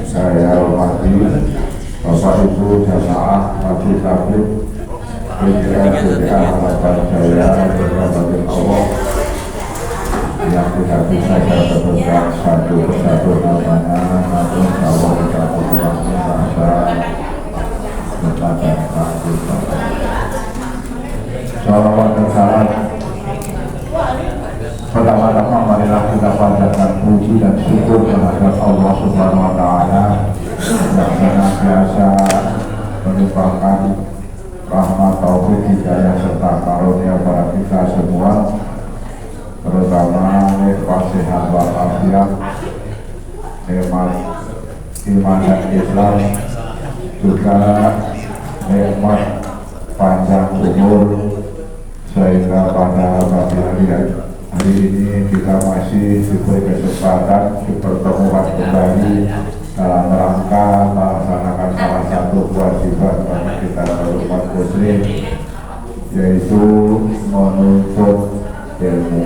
Saya hormati Bapak Ibu jamaah Masjid Tabligh PGRI harapan saya berbahagia Allah yang tidak bisa saya sebutkan satu persatu namanya, namun Allah kita berterima kasih kepada Bapak. Salawat dan salam. Pertama-tama marilah kita panjatkan puji dan syukur kehadirat Allah Subhanahu wa taala yang senantiasa melimpahkan rahmat, taufik, hidayah serta karunia pada kita semua, terutama nikmat sehat walafiat, nikmat iman dan Islam, juga nikmat panjang umur, sehingga pada pagi hari ini kita masih diberi kesempatan dipertemukan kembali dalam rangka melaksanakan salah satu kewajiban bagi kita umat muslim, yaitu menuntut ilmu.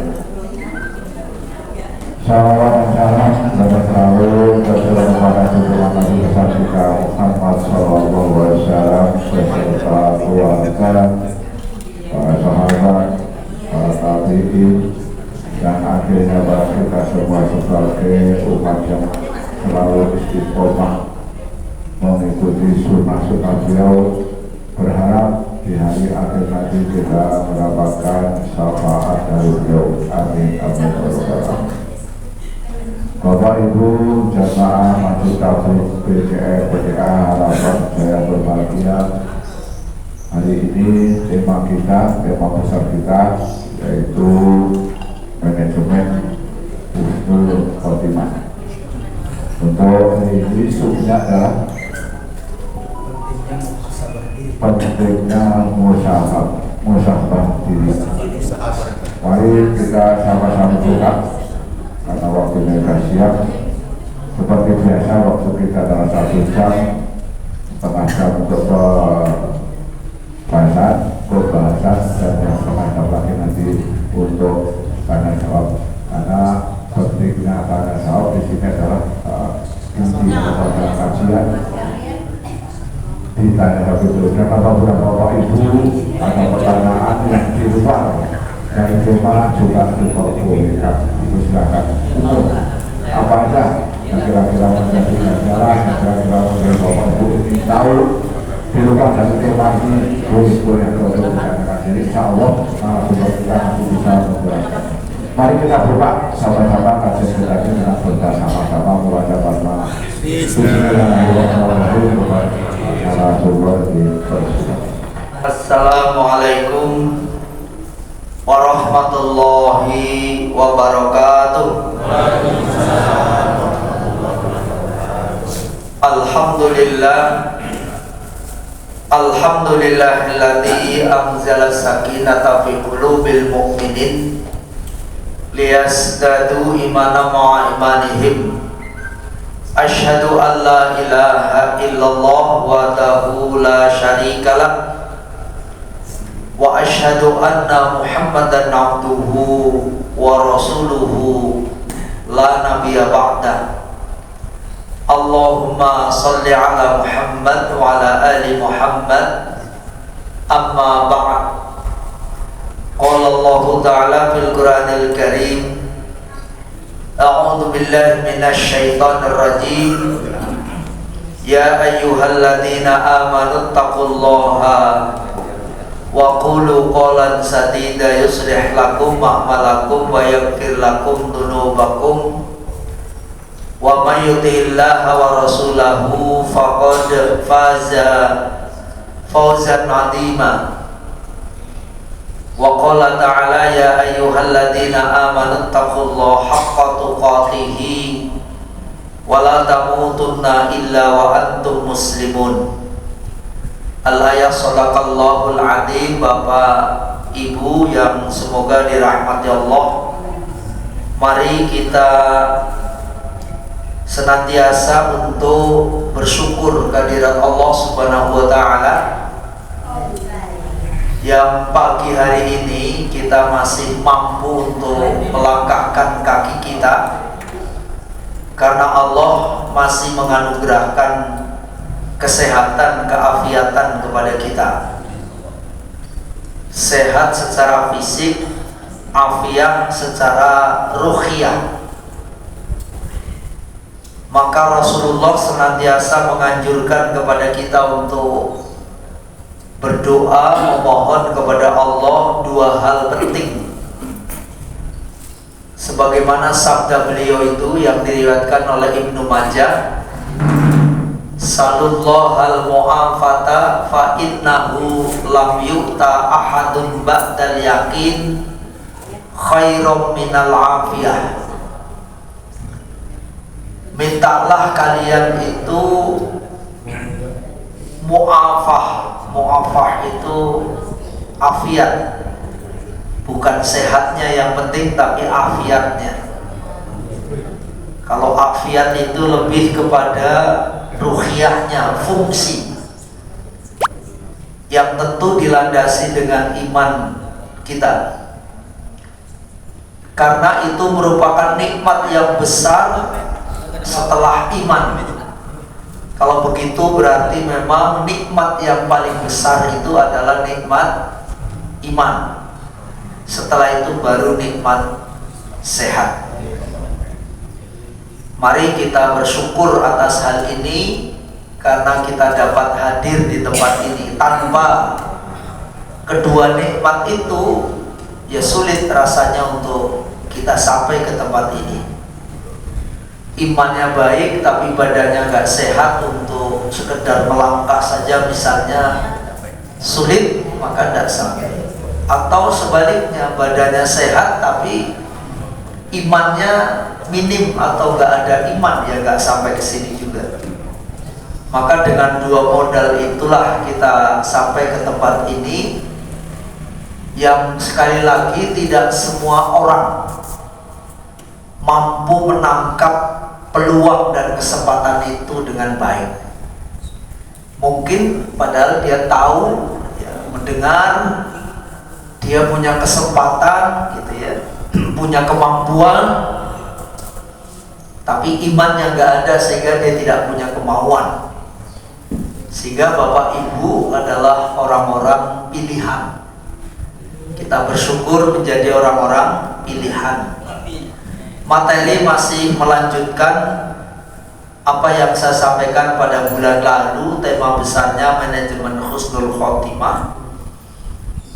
Salawat dan salam selalu tercurah kepada junjungan Nabi besar kita Muhammad Sallallahu Alaihi Wasallam beserta keluarga, para sahabat, para tabi'in, dan akhirnya pada kita semua sebagai umat yang selalu istiqomah mengikuti sunnah-sunnah beliau, berharap di hari akhir nanti kita mendapatkan syafaat dari beliau. Amin amin warahmatullahi. Bapak Ibu jamaah Masjid Tabligh PGRI harapan saya berbahagia. Hari ini tema besar kita yaitu manajemen husnul khotimah. Untuk hari ini subnya adalah pentingnya musyahbah diri. Mari kita sama-sama buka karena waktunya sudah siap. Seperti biasa waktu kita dalam 1 jam, setengah jam untuk pembahasan dan yang setengah jam lagi nanti untuk tanya jawab. Karena pentingnya tanya jawab di sini adalah inti daripada kajian. Ditanya jawab itu karena beberapa Ibu ada pertanyaan yang di luar dari tema juga diperbolehkan. Ibu silakan untuk apa aja yang kira-kira menjadi masalah, yang kira-kira menjadi Bapak Ibu ingin tahu di luar dari tema ini, boleh untuk ditanyakan. Jadi insya Allah kita nanti bisa menjelaskan. Mari kita buka sama-sama kajian kita ini dengan bersama-sama membaca basmalah. Assalamualaikum warahmatullahi wabarakatuh. Alhamdulillahilladzi anzala sakinata fi qulubil mu'minin liyazdadu imanan ma'a imanihim. Asyhadu an la ilaha illallah wahdahu la syarikalah wa asyhadu anna Muhammadan abduhu wa rasuluhu la nabiyya ba'dah. Allahumma salli ala Muhammad wa ala ali Muhammad. Amma ba'd. Qala Allah Ta'ala fil Qur'anil Karim, A'udzu billahi minasy syaithanir rajim. Ya ayyuhalladzina amanu taqullaha wa qulu qawlan sadida yuslih lakum a'malakum wa yaghfir lakum dzunubakum wa may yuti'illaha wa rasulahu faqad faza fawzan 'azima. Wa qala ta'ala ya ayyuhalladzina amanu taqullaha haqqa tuqatih wa la tamutunna illa wa antum muslimun. Al-ayat sadaqallahul adzim. Bapak Ibu yang semoga dirahmati Allah, mari kita senantiasa untuk bersyukur kehadirat Allah Subhanahu wa taala yang pagi hari ini kita masih mampu untuk melangkahkan kaki kita, karena Allah masih menganugerahkan kesehatan, keafiatan kepada kita. Sehat secara fisik, afiat secara ruhiyah. Maka Rasulullah senantiasa menganjurkan kepada kita untuk berdoa, memohon kepada Allah dua hal penting. Sebagaimana sabda beliau itu yang diriwayatkan oleh Ibnu Majah, Salullahal mu'afata fa innahu lam yu'ta ahadun ba'dal yakin khairum minal afiyah. Mintalah kalian itu mu'afah. Mu'afah itu afiat, bukan sehatnya yang penting tapi afiatnya. Kalau afiat itu lebih kepada ruhiyahnya, fungsi yang tentu dilandasi dengan iman kita, karena itu merupakan nikmat yang besar setelah iman. Kalau begitu berarti memang nikmat yang paling besar itu adalah nikmat iman. Setelah itu baru nikmat sehat. Mari kita bersyukur atas hal ini, karena kita dapat hadir di tempat ini. Tanpa kedua nikmat itu, ya sulit rasanya untuk kita sampai ke tempat ini. Imannya baik tapi badannya nggak sehat, untuk sekedar melangkah saja misalnya sulit, maka tidak sampai. Atau sebaliknya, badannya sehat tapi imannya minim atau nggak ada iman, ya nggak sampai ke sini juga. Maka dengan dua modal itulah kita sampai ke tempat ini, yang sekali lagi tidak semua orang mampu menangkap peluang dan kesempatan itu dengan baik. Mungkin padahal dia tahu, ya, mendengar, dia punya kesempatan gitu ya, punya kemampuan, tapi imannya nggak ada sehingga dia tidak punya kemauan. Sehingga Bapak Ibu adalah orang-orang pilihan. Kita bersyukur menjadi orang-orang pilihan. Materi masih melanjutkan apa yang saya sampaikan pada bulan lalu. Tema besarnya manajemen husnul khotimah.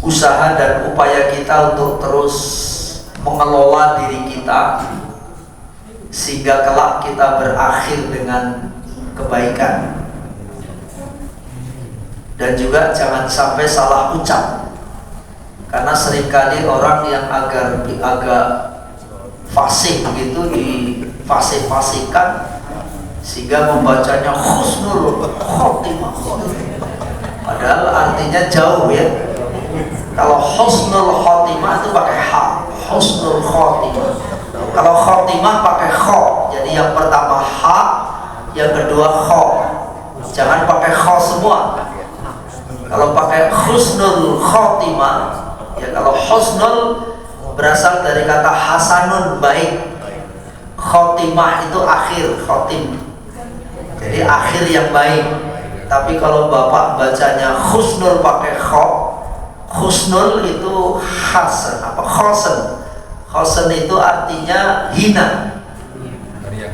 Usaha dan upaya kita untuk terus mengelola diri kita sehingga kelak kita berakhir dengan kebaikan. Dan juga jangan sampai salah ucap, karena seringkali orang yang agak fasih begitu difasih-fasihkan sehingga membacanya husnul khotimah, padahal artinya jauh ya. Kalau husnul khotimah itu pakai ha, husnul khotimah. Kalau khotimah pakai kho, jadi yang pertama ha, yang kedua kho. Jangan pakai kho semua. Kalau pakai husnul khotimah, ya kalau husnul berasal dari kata hasanun, baik. Khotimah itu akhir, khotim, jadi akhir yang baik. Tapi kalau Bapak bacanya husnul pakai kho, husnul itu hasan, apa khosen. Khosen itu artinya hina.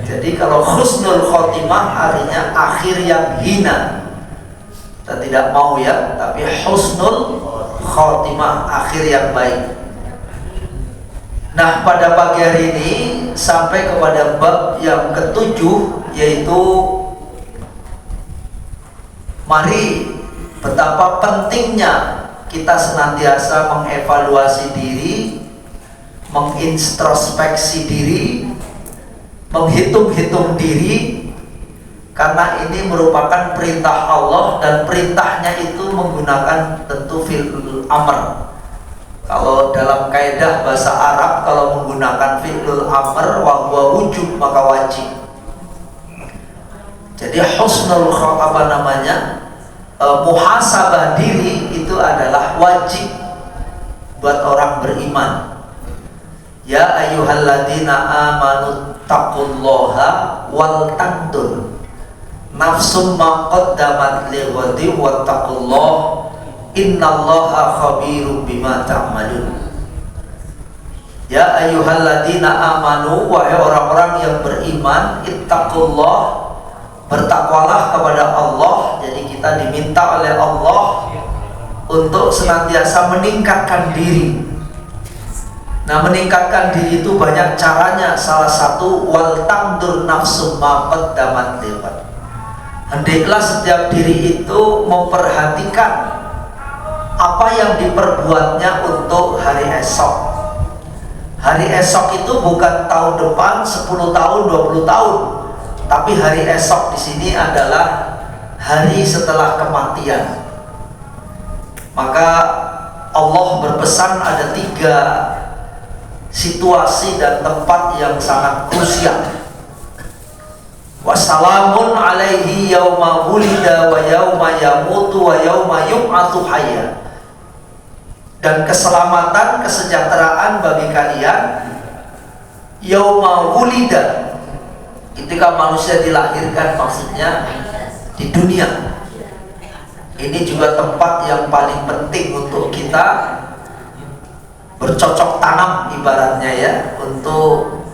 Jadi kalau husnul khotimah artinya akhir yang hina. Kita tidak mau ya, tapi husnul khotimah akhir yang baik. Nah, pada pagi hari ini sampai kepada bab yang ketujuh, yaitu mari betapa pentingnya kita senantiasa mengevaluasi diri, mengintrospeksi diri, menghitung-hitung diri, karena ini merupakan perintah Allah dan perintahnya itu menggunakan tentu fi'lul amr. Kalau dalam kaidah bahasa Arab, kalau menggunakan fi'lul amr wa huwa wujub, maka wajib. Jadi husnul muhasabah diri itu adalah wajib buat orang beriman. Ya ayyuhalladzina amanu taqullaha wal tandur nafsum ma qaddamat lighadin wattaqullaha innallaha khabirum bima ta'malun. Ya ayyuhalladzina amanu, wahai orang-orang yang beriman, ittaqullah, bertakwalah kepada Allah. Jadi kita diminta oleh Allah untuk senantiasa meningkatkan diri. Nah, meningkatkan diri itu banyak caranya. Salah satu, wal tandur nafsum ma qaddamat lighad. Hendaklah setiap diri itu memperhatikan apa yang diperbuatnya untuk hari esok. Hari esok itu bukan tahun depan, 10 tahun, 20 tahun, tapi hari esok di sini adalah hari setelah kematian. Maka Allah berpesan ada 3 situasi dan tempat yang sangat krusial. Wassalamun alaihi yauma wulida wa yauma yamutu wa yauma yub'atsu hayya. Dan keselamatan, kesejahteraan bagi kalian yauma wulida, ketika manusia dilahirkan, maksudnya di dunia. Ini juga tempat yang paling penting untuk kita bercocok tanam ibaratnya ya, untuk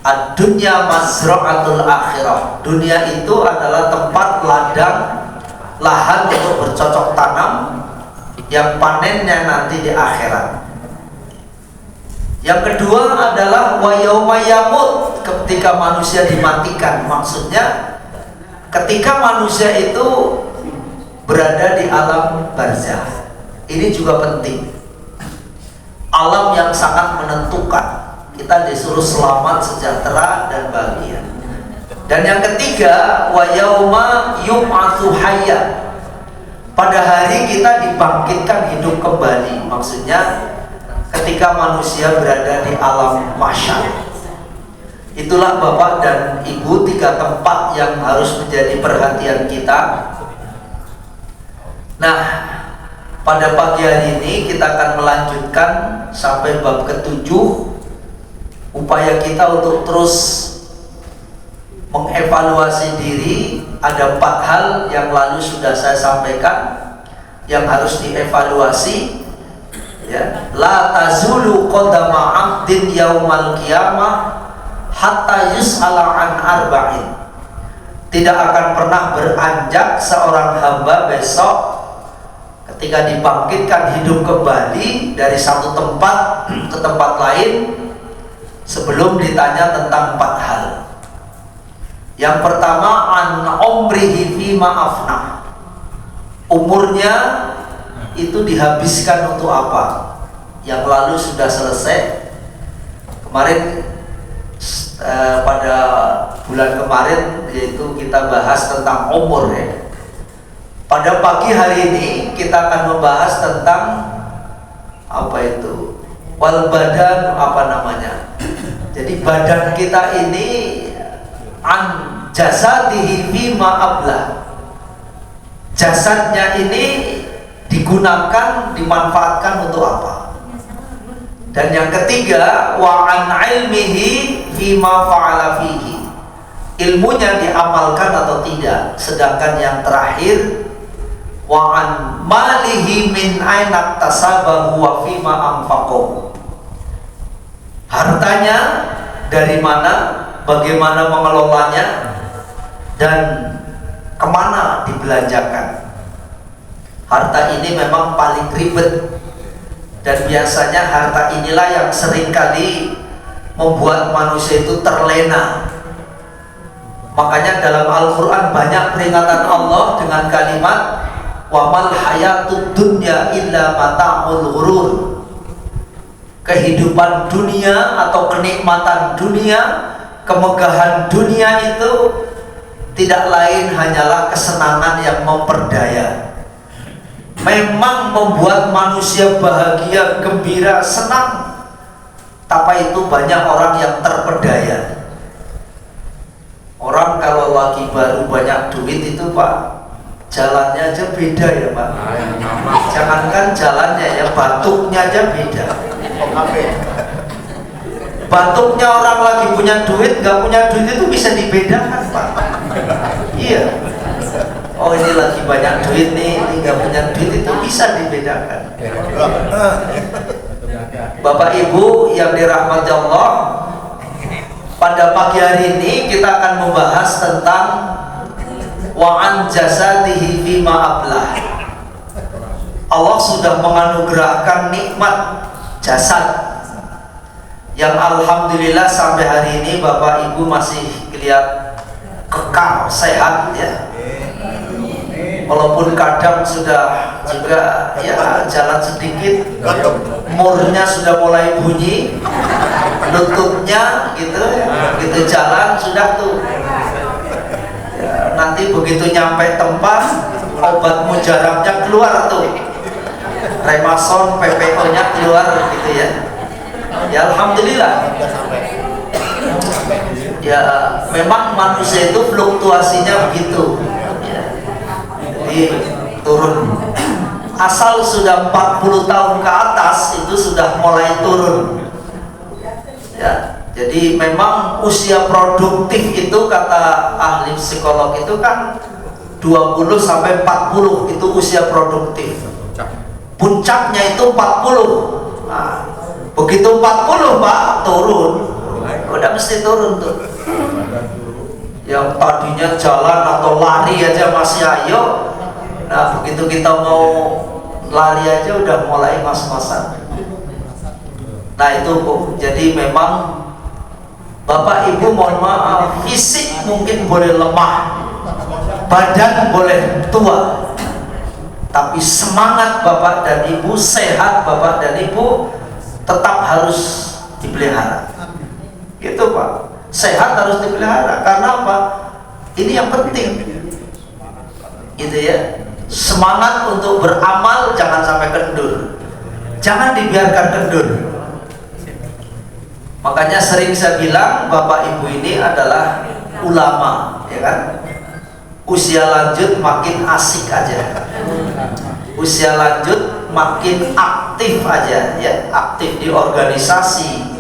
ad-dunya mazra'atul akhirah. Dunia itu adalah tempat ladang, lahan untuk bercocok tanam yang panennya nanti di akhirat. Yang kedua adalah wa yauma yamut, ketika manusia dimatikan. Maksudnya ketika manusia itu berada di alam barzakh. Ini juga penting. Alam yang sangat menentukan. Kita disuruh selamat, sejahtera, dan bahagia. Dan yang ketiga, wa yauma yub'atsu hayya, pada hari kita dibangkitkan hidup kembali. Maksudnya ketika manusia berada di alam mahsyar. Itulah Bapak dan Ibu 3 tempat yang harus menjadi perhatian kita. Nah, pada pagi hari ini kita akan melanjutkan sampai bab ke-7. Upaya kita untuk terus mengevaluasi diri. Ada 4 hal yang lalu sudah saya sampaikan yang harus dievaluasi ya. La tazulu qadama 'abdin yaumal qiyamah hatta yus'ala an arba'in. Tidak akan pernah beranjak seorang hamba besok ketika dibangkitkan hidup kembali dari satu tempat ke tempat lain sebelum ditanya tentang 4 hal. Yang pertama, an umrihi fi ma'afna. Umurnya itu dihabiskan untuk apa? Yang lalu sudah selesai. Kemarin pada bulan kemarin yaitu kita bahas tentang umur ya. Pada pagi hari ini kita akan membahas tentang apa itu? Wal badan, apa namanya? Jadi badan kita ini an jasadihi bima ablah. Jasadnya ini digunakan, dimanfaatkan untuk apa? Dan yang ketiga, wa an ilmihi bima fa'ala fihi. Ilmunya diamalkan atau tidak. Sedangkan yang terakhir, wa an malihi min aina tasabahu wa fima anfaqahu. Hartanya dari mana, bagaimana mengelolanya, dan kemana dibelanjakan. Harta ini memang paling ribet, dan biasanya harta inilah yang seringkali membuat manusia itu terlena. Makanya dalam Al-Quran banyak peringatan Allah dengan kalimat wa mal hayatud dunya illa mata'ul ghurur. Kehidupan dunia atau kenikmatan dunia, kemegahan dunia itu tidak lain hanyalah kesenangan yang memperdaya. Memang membuat manusia bahagia, gembira, senang, tapi itu banyak orang yang terpedaya. Orang kalau lagi baru banyak duit itu Pak, jalannya aja beda ya Pak. Jangankan jalannya ya, batuknya aja beda. Batuknya orang lagi punya duit, nggak punya duit itu bisa dibedakan Pak. Iya. Oh ini lagi banyak duit nih, ini nggak punya duit itu bisa dibedakan. Bapak Ibu yang dirahmati Allah, pada pagi hari ini kita akan membahas tentang wa'an jasadihi fima ablah. Allah sudah menganugerahkan nikmat jasad yang alhamdulillah sampai hari ini Bapak Ibu masih kelihatan kekal sehat ya. Walaupun kadang sudah juga ya jalan sedikit, murnya sudah mulai bunyi, lututnya gitu, begitu jalan sudah tuh. Ya, nanti begitu nyampe tempat, obat mujarabnya keluar tuh, Remason, PPO-nya keluar gitu ya. Ya alhamdulillah. Ya memang manusia itu fluktuasinya begitu. Jadi turun. Asal sudah 40 tahun ke atas itu sudah mulai turun. Ya, jadi memang usia produktif itu kata ahli psikolog itu kan 20 sampai 40 itu usia produktif. Puncaknya itu 40. Nah, begitu 40 Pak turun. Udah mesti turun tuh. Yang tadinya jalan atau lari aja masih ayo. Nah begitu kita mau lari aja udah mulai mas-masan. Nah itu Bu, jadi memang Bapak Ibu mohon maaf, fisik mungkin boleh lemah, badan boleh tua, tapi semangat Bapak dan Ibu, sehat Bapak dan Ibu tetap harus dipelihara. Gitu Pak, sehat harus dipelihara. Karena apa? Ini yang penting gitu ya. Semangat untuk beramal jangan sampai kendur, jangan dibiarkan kendur. Makanya sering saya bilang Bapak Ibu ini adalah ulama ya kan. Usia lanjut makin asik aja, usia lanjut makin aktif aja ya. Aktif di organisasi,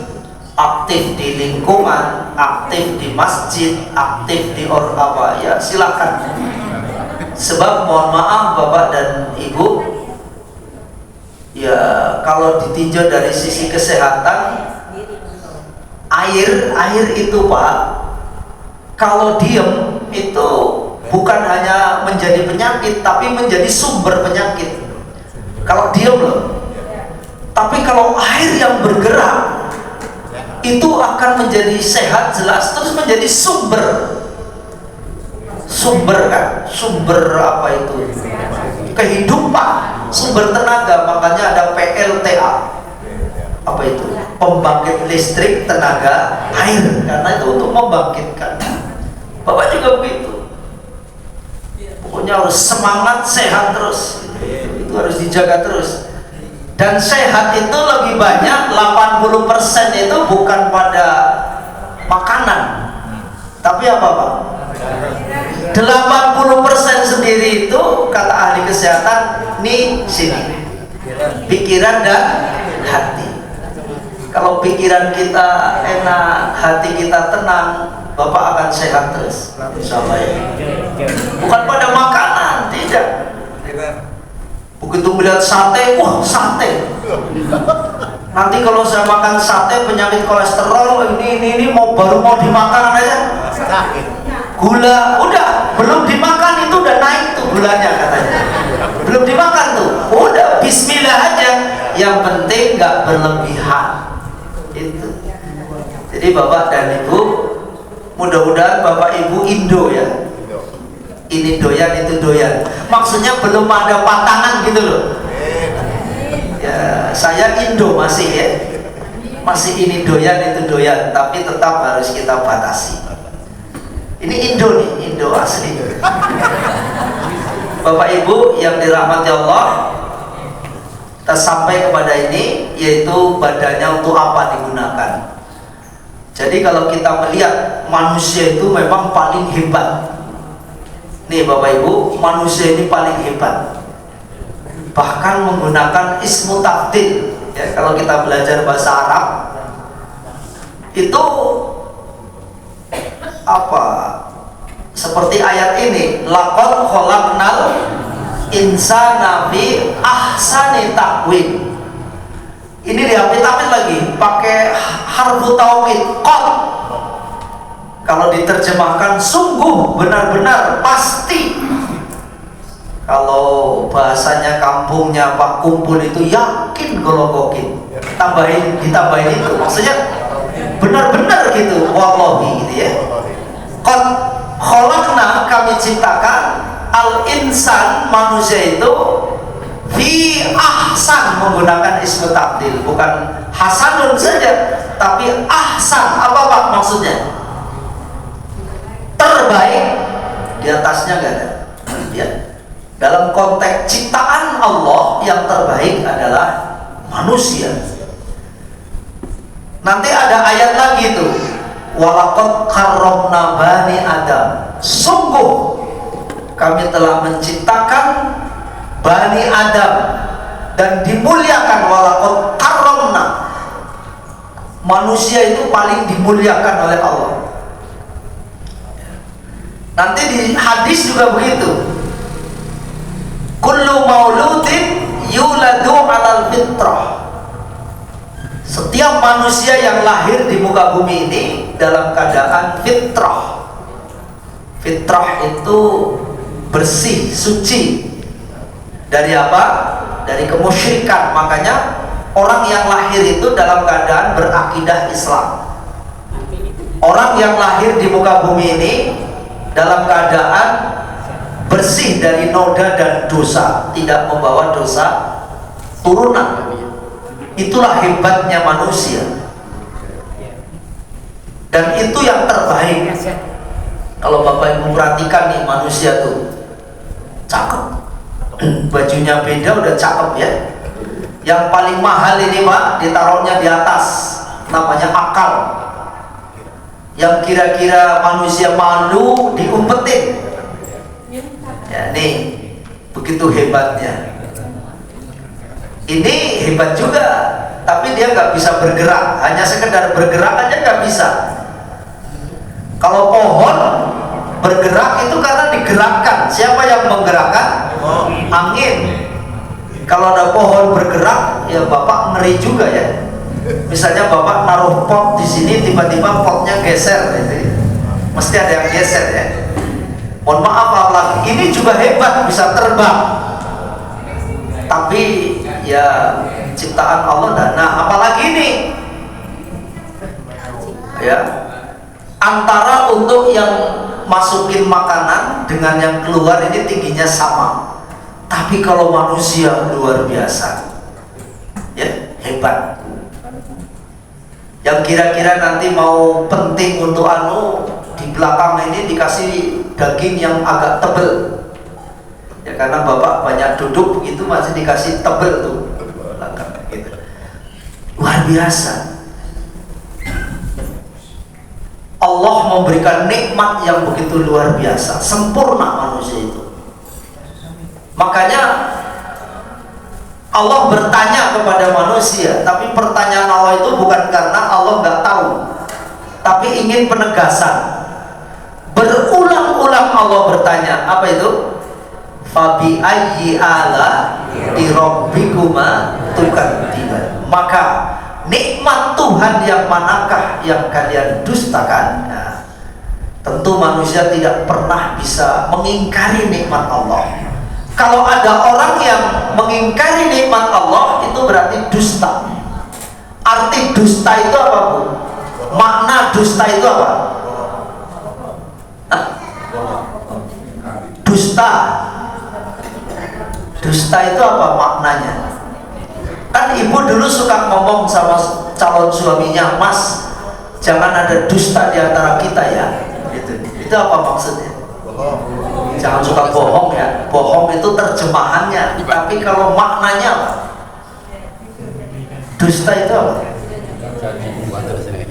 aktif di lingkungan, aktif di masjid, aktif di apa ya, silakan. Sebab mohon maaf Bapak dan Ibu, ya kalau ditinjau dari sisi kesehatan, air itu Pak, kalau diem itu bukan hanya menjadi penyakit, tapi menjadi sumber penyakit. Kalau diem loh. Tapi kalau air yang bergerak itu akan menjadi sehat jelas, terus menjadi sumber kan, sumber apa itu, kehidupan, sumber tenaga. Makanya ada PLTA, apa itu, pembangkit listrik tenaga air, karena itu untuk membangkitkan. Bapak juga begitu, pokoknya harus semangat, sehat terus, itu harus dijaga terus. Dan sehat itu lebih banyak, 80% itu bukan pada makanan, tapi apa Pak? 80% sendiri itu kata ahli kesehatan nih sini, pikiran dan hati. Kalau pikiran kita enak, hati kita tenang, Bapak akan sehat terus, insya Allah ya. Bukan pada makanan, tidak. Begitu melihat sate, wah sate. Nanti kalau saya makan sate penyakit kolesterol ini baru mau dimakan aja. Gula udah belum dimakan itu udah naik tuh gulanya katanya. Belum dimakan tuh, udah bismillah aja. Yang penting nggak berlebihan. Itu. Jadi Bapak dan Ibu, mudah-mudahan Bapak Ibu Indo ya. Ini doyan, itu doyan. Maksudnya belum ada patangan gitu loh. Ya, saya Indo masih ya. Masih ini doyan, itu doyan, tapi tetap harus kita batasi. Ini Indo nih, Indo asli. Bapak Ibu yang dirahmati Allah, kita sampai kepada ini, yaitu badannya untuk apa digunakan. Jadi kalau kita melihat manusia itu memang paling hebat. Nih Bapak Ibu, manusia ini paling hebat. Bahkan menggunakan ismu tafdil. Ya, kalau kita belajar bahasa Arab, itu apa? Seperti ayat ini, laqad khalaqnal insana fi ahsani taqwim. Ini diapit-apit lagi pakai harfu taukid qad. Kalau diterjemahkan sungguh, benar-benar, pasti. Kalau bahasanya kampungnya Pak Kumpul itu yakin golokokin. Ditambahin itu, maksudnya benar-benar gitu, wallahi gitu ya. Qad khalaqna, kami ciptakan al insan, manusia itu fi ahsan, menggunakan ismu tabdil, bukan hasanun saja, tapi ahsan. Apa Pak maksudnya? Terbaik, di atasnya gak ada ya. Dalam konteks ciptaan Allah, yang terbaik adalah manusia. Nanti ada ayat lagi tuh, walaqad karramna bani Adam, sungguh kami telah menciptakan Bani Adam dan dimuliakan. Walaqad karramna, manusia itu paling dimuliakan oleh Allah. Nanti di hadis juga begitu, kullu mauludin yuladu alal fitrah, setiap manusia yang lahir di muka bumi ini dalam keadaan fitrah. Fitrah itu bersih, suci dari apa? Dari kemusyrikan. Makanya orang yang lahir itu dalam keadaan berakidah Islam. Orang yang lahir di muka bumi ini dalam keadaan bersih dari noda dan dosa, tidak membawa dosa turunan. Itulah hebatnya manusia, dan itu yang terbaik. Kalau Bapak Ibu perhatikan nih, manusia tuh cakep, bajunya beda udah cakep ya. Yang paling mahal ini Pak, ditaruhnya di atas, namanya akal. Yang kira-kira manusia malu diumpetin ya, nih begitu hebatnya. Ini hebat juga, tapi dia nggak bisa bergerak, hanya sekedar bergerak aja nggak bisa. Kalau pohon bergerak itu karena digerakkan. Siapa yang menggerakkan? Angin. Kalau ada pohon bergerak, ya Bapak ngeri juga ya. Misalnya Bapak naruh pot di sini, tiba-tiba potnya geser, gitu. Mesti ada yang geser ya. Mohon maaf apalagi ini juga hebat, bisa terbang. Tapi ya ciptaan Allah. Nah apalagi ini ya, antara untuk yang masukin makanan dengan yang keluar ini tingginya sama, tapi kalau manusia luar biasa ya, hebat. Yang kira-kira nanti mau penting untuk di belakang ini dikasih daging yang agak tebel ya, karena Bapak banyak duduk begitu, masih dikasih tebel tuh belakang gitu. Luar biasa. Allah memberikan nikmat yang begitu luar biasa, sempurna manusia itu. Makanya Allah bertanya kepada manusia, tapi pertanyaan Allah itu bukan karena Allah nggak tahu, tapi ingin penegasan. Berulang-ulang Allah bertanya, apa itu? Fabi ayyi ala di rabbikuma tukadziban. Maka nikmat Tuhan yang manakah yang kalian dustakan? Nah, tentu manusia tidak pernah bisa mengingkari nikmat Allah. Kalau ada orang yang mengingkari nikmat Allah, itu berarti dusta. Arti dusta itu apa Bu? Makna dusta itu apa? dusta. Dusta itu apa maknanya? Kan ibu dulu suka ngomong sama calon suaminya, Mas, jangan ada dusta di antara kita ya. Itu apa maksudnya? Jangan suka bohong ya. Bohong itu terjemahannya, tapi kalau maknanya apa? Dusta itu apa?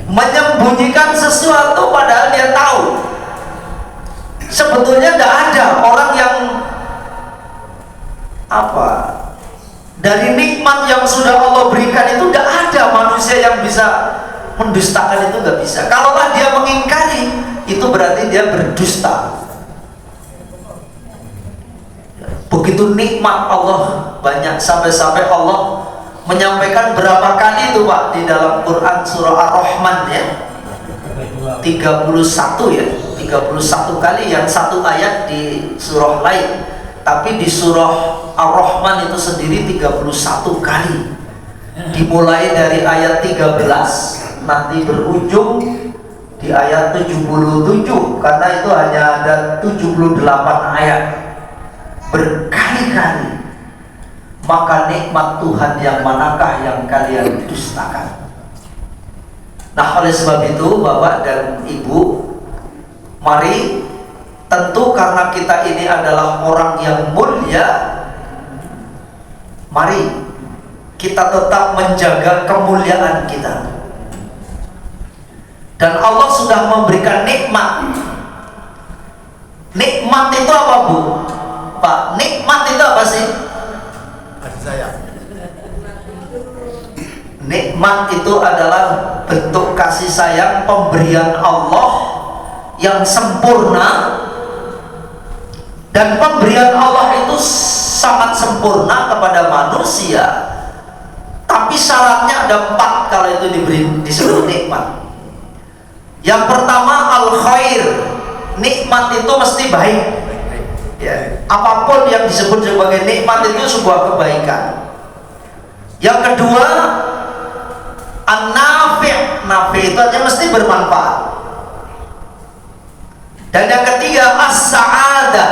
Menyembunyikan sesuatu padahal dia tahu. Sebetulnya tidak ada orang yang apa, dari nikmat yang sudah Allah berikan itu tidak ada manusia yang bisa mendustakan, itu nggak bisa. Kalaulah dia mengingkari, itu berarti dia berdusta. Begitu nikmat Allah banyak, sampai-sampai Allah menyampaikan berapa kali itu Pak di dalam Quran surah Ar-Rahman ya, 31 ya, 31 kali, yang satu ayat di surah lain, tapi di surah Ar-Rahman itu sendiri 31 kali, dimulai dari ayat 13 nanti berujung di ayat 77, karena itu hanya ada 78 ayat, berkali-kali. Maka nikmat Tuhan yang manakah yang kalian dustakan? Nah, oleh sebab itu Bapak dan Ibu, mari, tentu karena kita ini adalah orang yang mulia, mari kita tetap menjaga kemuliaan kita. Dan Allah sudah memberikan nikmat. Nikmat itu apa Bu? Pak, nikmat itu apa sih? Kasih sayang. Nikmat itu adalah bentuk kasih sayang, pemberian Allah yang sempurna. Dan pemberian Allah itu sangat sempurna kepada manusia, tapi syaratnya ada 4 kalau itu disebut nikmat. Yang pertama al-khair, nikmat itu mesti baik ya. Apapun yang disebut sebagai nikmat itu sebuah kebaikan. Yang kedua an-nafi', nafi' itu aja mesti bermanfaat. Dan yang ketiga as-sa'adah,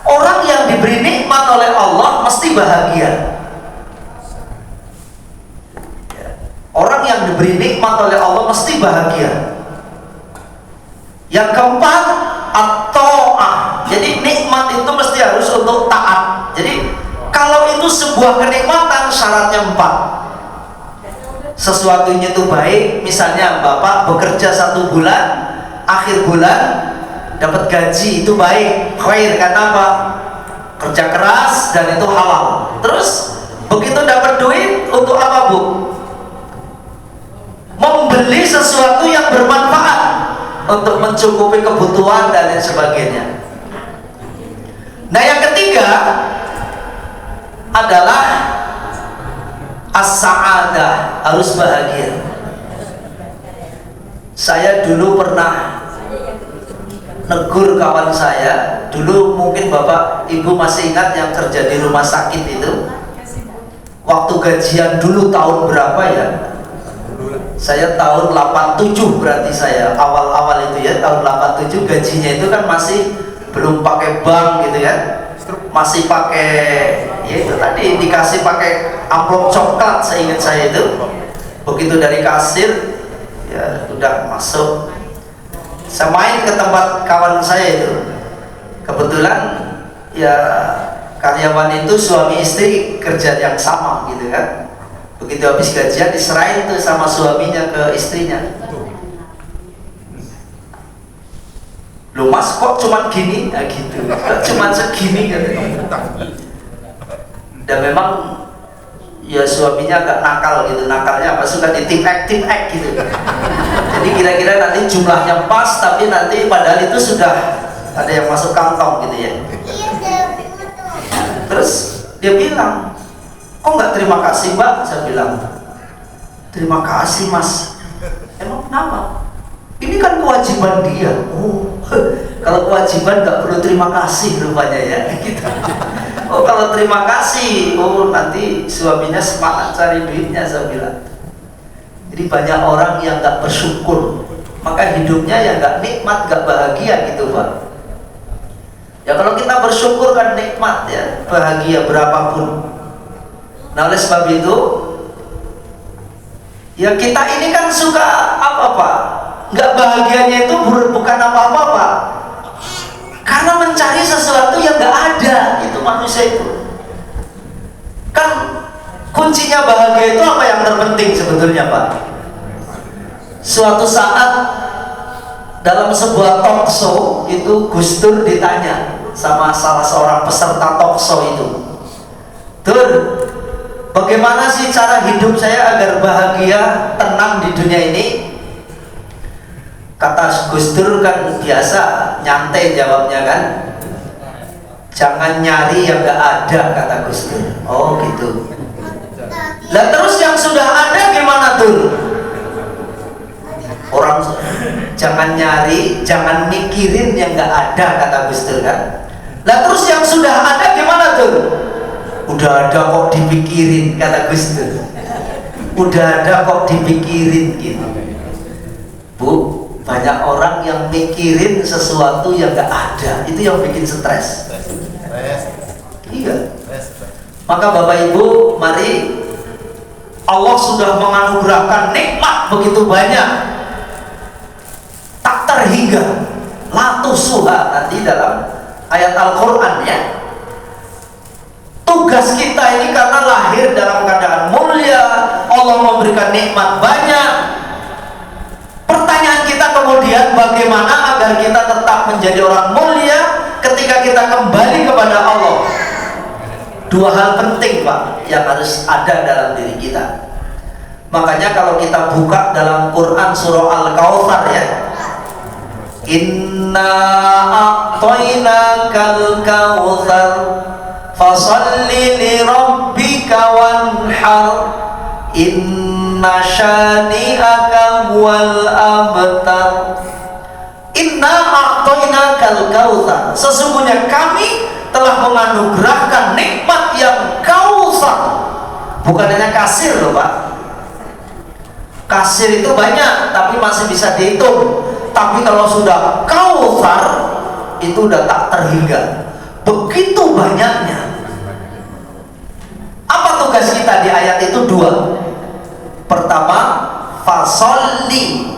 orang yang diberi nikmat oleh Allah mesti bahagia. Orang yang diberi nikmat oleh Allah mesti bahagia. Yang keempat at-ta'ah, jadi nikmat itu mesti harus untuk taat. Jadi kalau itu sebuah kenikmatan syaratnya 4. Sesuatunya itu baik, misalnya Bapak bekerja 1 bulan, akhir bulan dapat gaji, itu baik, khair. Karena apa? Kerja keras dan itu halal. Terus begitu dapat duit, untuk apa Bu? Membeli sesuatu yang bermanfaat untuk mencukupi kebutuhan dan lain sebagainya. Nah, yang ketiga adalah as-sa'adah, harus bahagia. Saya dulu pernah negur kawan saya, dulu mungkin Bapak Ibu masih ingat yang kerja di rumah sakit itu, waktu gajian dulu tahun berapa ya? Saya tahun 87, berarti saya awal-awal itu ya, tahun 87 gajinya itu kan masih belum pakai bank gitu kan, masih pakai ya itu tadi, dikasih pakai amplop coklat, seingat saya itu. Begitu dari kasir ya udah masuk, saya main ke tempat kawan saya itu, kebetulan ya karyawan itu suami istri kerja yang sama gitu kan. Begitu habis gajian diserahin tuh sama suaminya ke istrinya. Loh Mas, kok cuman gini? Nah, gitu, cuman segini katanya. Dan memang ya suaminya agak nakal gitu. Nakalnya apa? Suka di tim act gitu. Jadi kira-kira nanti jumlahnya pas, tapi nanti padahal itu sudah ada yang masuk kantong gitu ya. Terus dia bilang, kok nggak terima kasih Mbak? Saya bilang, terima kasih Mas. Emang kenapa? Ini kan kewajiban dia. Oh, kalau kewajiban nggak perlu terima kasih rupanya ya. Gitu. Oh, kalau terima kasih, oh nanti suaminya semangat cari duitnya, saya bilang. Jadi banyak orang yang nggak bersyukur, maka hidupnya ya nggak nikmat, nggak bahagia gitu Pak. Ya kalau kita bersyukur kan nikmat ya, bahagia berapapun. Nah oleh sebab itu, ya kita ini kan suka apa Pak? Nggak bahagianya itu bukan apa-apa Pak, karena mencari sesuatu yang nggak ada. Itu manusia itu. Kan kuncinya bahagia itu apa yang terpenting sebetulnya Pak? Suatu saat dalam sebuah talk show itu Gus Dur ditanya sama salah seorang peserta talk show itu, Dur, bagaimana sih cara hidup saya agar bahagia, tenang di dunia ini? Kata Gus Dur kan biasa nyantai jawabnya kan, jangan nyari yang gak ada, kata Gus Dur. Oh gitu. Lah terus yang sudah ada gimana Dur? Orang jangan nyari, jangan mikirin yang gak ada, kata Gus Dur kan. Lah terus yang sudah ada gimana tuh? Udah ada kok dipikirin, kata Gus Dur. Udah ada kok dipikirin gitu. Bu, banyak orang yang mikirin sesuatu yang gak ada, itu yang bikin stres. Iya. Maka Bapak Ibu, mari, Allah sudah menganugerahkan nikmat begitu banyak, tak terhingga, la tusuha, nanti dalam ayat Al-Quran ya. Tugas kita ini karena lahir dalam keadaan mulia, Allah memberikan nikmat banyak. Pertanyaan kita kemudian, bagaimana agar kita tetap menjadi orang mulia ketika kita kembali kepada Allah? Dua hal penting Pak yang harus ada dalam diri kita. Makanya kalau kita buka dalam Quran surah Al-Kautsar ya, Inna a'tainakal kautsar fasalli li rabbika wanhar inna syani'aka huwal abtar. Inna a'tainakal kautsar, sesungguhnya kami telah menganugerahkan nikmat yang kautsar. Bukan hanya kasir loh Pak. Kasir itu banyak tapi masih bisa dihitung. Tapi kalau sudah kautsar itu udah tak terhingga, begitu banyaknya. Apa tugas kita di ayat itu? Dua. Pertama, fasolli,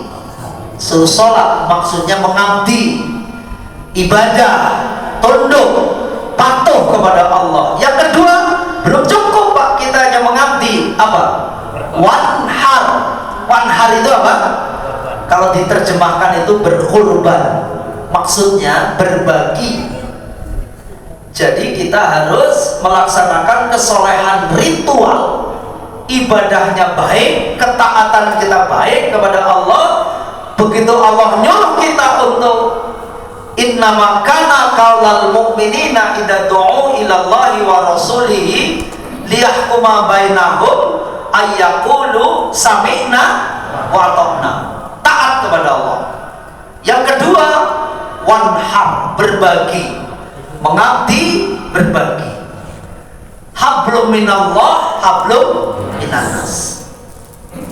suruh sholat, maksudnya mengabdi, ibadah, tunduk, patuh kepada Allah. Yang kedua, belum cukup Pak kita hanya mengabdi, apa? Wanhar. Wanhar itu apa? Kalau diterjemahkan itu berkurban, maksudnya berbagi. Jadi kita harus melaksanakan kesolehan ritual, ibadahnya baik, ketaatan kita baik kepada Allah. Begitu Allah nyuruh kita untuk innama kana qaulal mu'minina idza du'u ilallahi wa rasulihi liyahkuma bainahum ayyaqulu sami'na wa ata'na, taat kepada Allah. Yang kedua, wanhar, berbagi, mengabdi, berbagi. Hablum minallah, hablum minannas.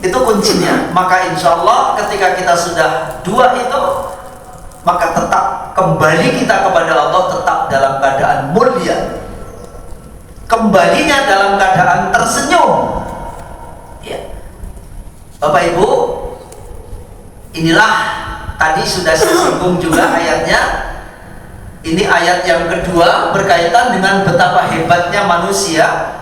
Itu kuncinya. Maka insya Allah ketika kita sudah dua itu, maka tetap kembali kita kepada Allah tetap dalam keadaan mulia, kembalinya dalam keadaan tersenyum ya. Bapak Ibu, inilah tadi sudah saya singgung juga ayatnya. Ini ayat yang kedua berkaitan dengan betapa hebatnya manusia.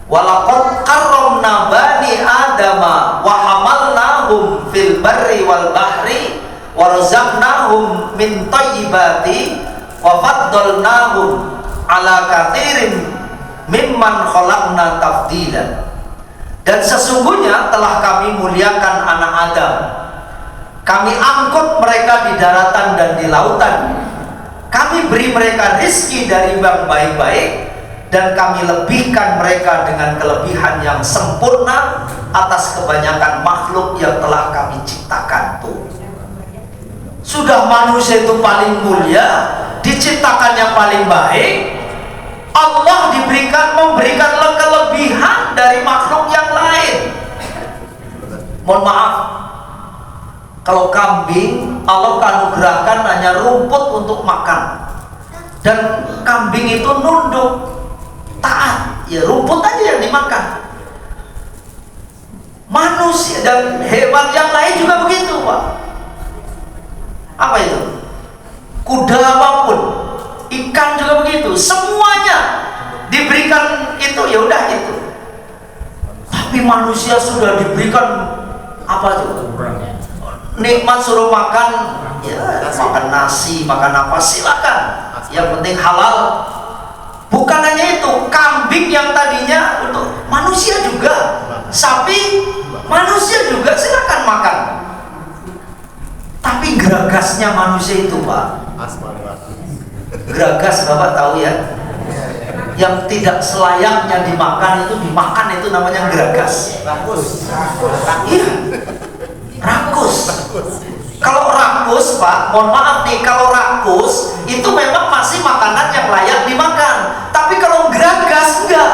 Walaqad karramna bani adama wa hamalnahum fil barri wal bahri wa razaqnahum min thayyibati wa faddalnahum ala katsirin mimman khalaqna tafdila. Dan sesungguhnya telah kami muliakan anak Adam, kami angkut mereka di daratan dan di lautan, kami beri mereka rizki dari yang baik-baik, dan kami lebihkan mereka dengan kelebihan yang sempurna atas kebanyakan makhluk yang telah kami ciptakan. Tuh, sudah manusia itu paling mulia, diciptakannya paling baik, Allah memberikan kelebihan dari makhluk yang lain. Mohon maaf, kalau kambing Allah anugerahkan hanya rumput untuk makan, Dan kambing itu nunduk, taat, ya rumput aja yang dimakan. Manusia dan hewan yang lain juga begitu, Pak. Apa itu? Kuda apapun, ikan juga begitu, semuanya diberikan itu, ya udah itu. Tapi manusia sudah diberikan apa itu? Nikmat suruh makan, ya makan nasi, makan apa, silakan. Yang penting halal. Bukan hanya itu, kambing yang tadinya untuk manusia juga, sapi manusia juga silakan makan. Tapi geragasnya manusia itu, Pak, geragas, Bapak tahu ya, yang tidak selayaknya dimakan itu namanya geragas. Iya, rakus. Kalau rakus, Pak, mohon maaf nih, kalau rakus itu memang masih makanan yang layak dimakan. Tapi kalau geragas enggak.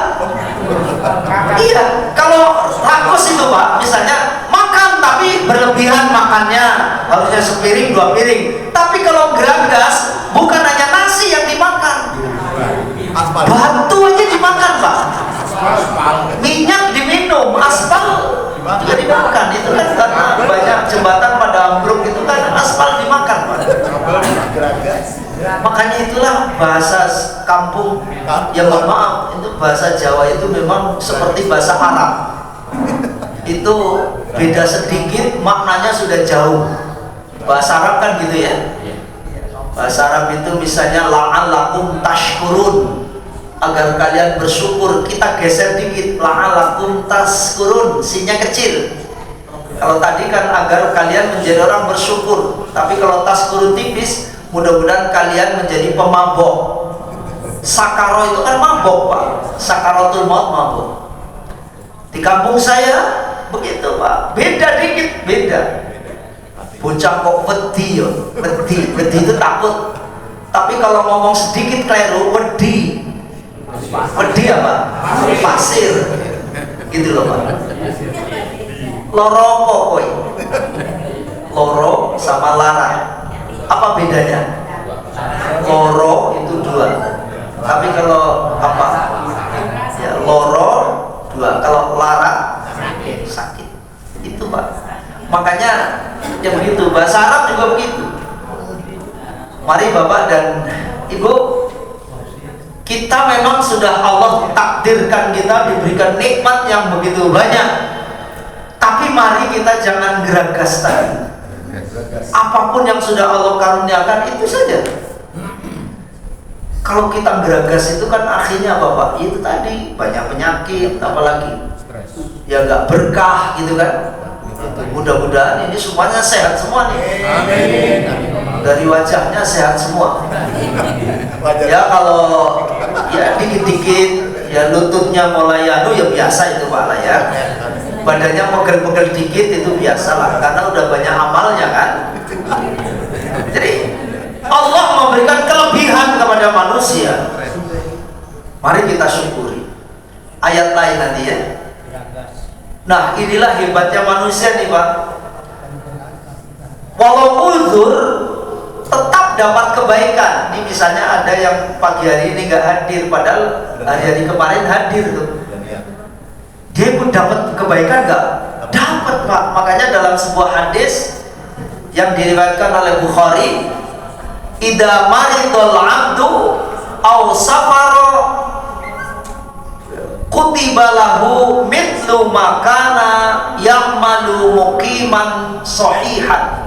Iya, kalau rakus itu, Pak, misalnya makan tapi berlebihan makannya, harusnya sepiring 2 piring. Tapi kalau geragas bukan hanya nasi yang dimakan, batu aja dimakan, Pak. Minyak diminum, aspal juga dimakan. Itu kan karena banyak jembatan pada ambruk, itu kan aspal dimakan, Pak. Makanya itulah bahasa kampung yang, mohon maaf, itu bahasa Jawa itu memang seperti bahasa Arab. Itu beda sedikit, maknanya sudah jauh. Bahasa Arab kan gitu ya. Bahasa Arab itu misalnya la'allakum tashkurun, agar kalian bersyukur. Kita geser dikit, la'allakum tashkurun, sinnya kecil. Kalau tadi kan agar kalian menjadi orang bersyukur, tapi kalau tashkurun tipis, mudah-mudahan kalian menjadi pemabok. Sakaro itu kan mabok, Pak. Sakaratul maut, mabok. Di kampung saya begitu, Pak. Beda dikit, beda. Bocah kok wedi, wedi itu takut. Tapi kalau ngomong sedikit keliru, wedi. Wedi apa? Pasir. Gitu loh, Pak. Loro koi. Loro sama lara. Apa bedanya? Loro itu 2. Tapi kalau apa? Ya, loro 2. Kalau lara sakit. Itu, Pak. Makanya ya begitu. Bahasa Arab juga begitu. Mari Bapak dan Ibu, kita memang sudah Allah takdirkan kita diberikan nikmat yang begitu banyak. Tapi mari kita jangan geragas tadi. Apapun yang sudah Allah karuniakan itu saja. Kalau kita geragas itu kan akhirnya apa, Pak? Itu tadi banyak penyakit, apalagi ya nggak berkah gitu kan. Mudah-mudahan ini semuanya sehat semua nih. Amin. Dari wajahnya sehat semua. Ya kalau ya dikit-dikit ya lututnya mulai anu ya biasa itu, Pak lah ya. Badannya pegel-pegel dikit itu biasa lah, karena udah banyak amalnya kan. Jadi Allah memberikan kelebihan kepada manusia. Mari kita syukuri. Ayat lain nanti ya. Nah, inilah hebatnya manusia nih, Pak. Walau uzur tetap dapat kebaikan. Ini misalnya ada yang pagi hari ini nggak hadir, padahal hari-hari kemarin hadir tuh. Dia pun dapat kebaikan nggak? Dapat, Pak. Makanya dalam sebuah hadis yang diriwayatkan oleh Bukhari, idza maridul 'abdu aw safara kutiba lahu mithlu makana ya'malu muqiman sahihan.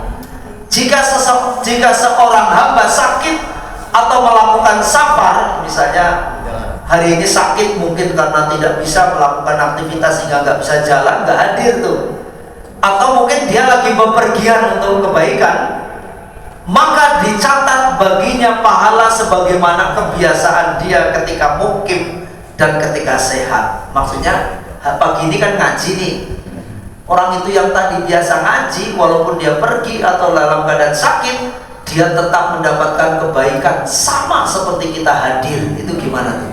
Jika seorang hamba sakit atau melakukan safar, misalnya hari ini sakit mungkin karena tidak bisa melakukan aktivitas sehingga nggak bisa jalan, nggak hadir tuh, atau mungkin dia lagi bepergian untuk kebaikan, maka dicatat baginya pahala sebagaimana kebiasaan dia ketika mukim dan ketika sehat. Maksudnya pagi ini kan ngaji nih, orang itu yang tadi biasa ngaji, walaupun dia pergi atau dalam keadaan sakit, dia tetap mendapatkan kebaikan sama seperti kita hadir. Itu gimana tuh?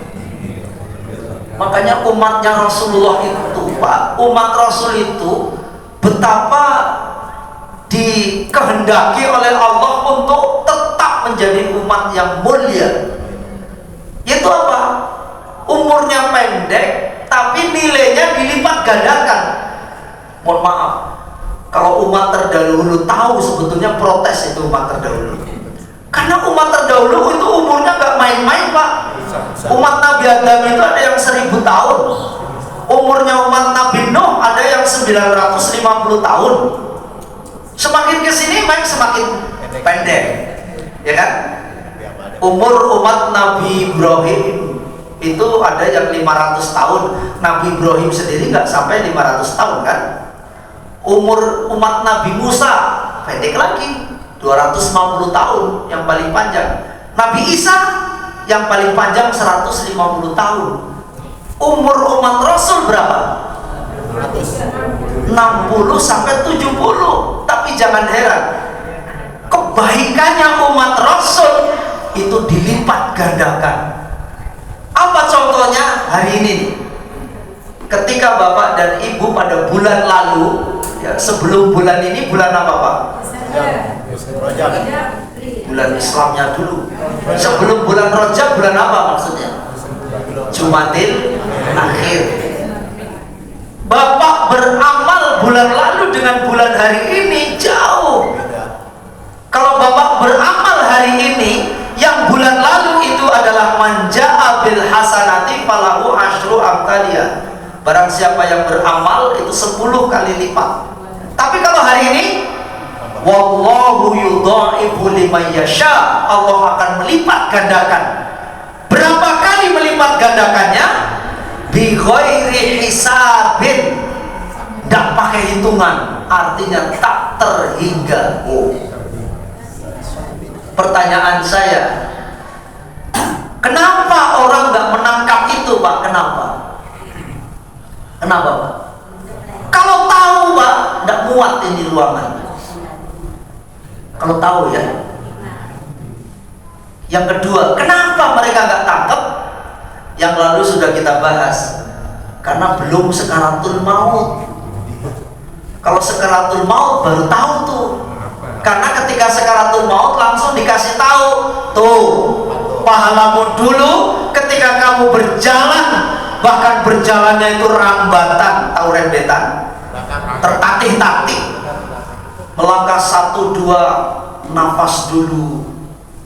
Makanya umatnya Rasulullah itu, Pak, umat Rasul itu betapa dikehendaki oleh Allah untuk tetap menjadi umat yang mulia. umurnya pendek tapi nilainya dilipat gandakan. Mohon maaf, kalau umat terdahulu tahu sebetulnya protes itu umat terdahulu. Karena umat terdahulu itu umurnya nggak main-main, Pak. Umat Nabi Adam itu ada yang 1000 tahun. Umurnya umat Nabi Nuh ada yang 950 tahun. Semakin kesini semakin pendek, ya kan? Umur umat Nabi Ibrahim itu ada yang 500 tahun. Nabi Ibrahim sendiri nggak sampai 500 tahun kan? Umur umat Nabi Musa pendek lagi, 250 tahun yang paling panjang. Nabi Isa yang paling panjang 150 tahun. Umur umat Rasul berapa? 60 sampai 70. Tapi jangan heran, kebaikannya umat Rasul itu dilipat gandakan. Apa contohnya hari ini? Ketika Bapak dan Ibu pada bulan lalu, ya, sebelum bulan ini, bulan apa Pak? Bulan Islamnya dulu. Sebelum bulan Rajab, bulan apa maksudnya? Jumadil Akhir. Bapak beramal bulan lalu dengan bulan hari ini jauh. Kalau Bapak beramal hari ini, yang bulan lalu itu adalah manja'a bil hasanati falahu asyru amthaliha. Barang siapa yang beramal itu 10 kali lipat. Tapi kalau hari ini, wallahu yudha'ifu liman yasha, Allah akan melipat gandakan. Berapa kali melipat gandakannya? Bi ghairi hisabin, tidak pakai hitungan, artinya tak terhingga. Pertanyaan saya, kenapa orang nggak menangkap itu Pak? Kenapa Pak? Kalau tahu Pak, nggak muat ini ruangan. Kalau tahu ya. Yang kedua, kenapa mereka nggak tangkap? Yang lalu sudah kita bahas, karena belum sekaratul maut. Kalau sekaratul maut baru tahu tuh. Karena ketika sekaratul maut langsung dikasih tahu, tuh pahalamu dulu ketika kamu berjalan, bahkan berjalannya itu rambatan, tahu rembetan, tertatih-tatih, melangkah 1-2 nafas dulu,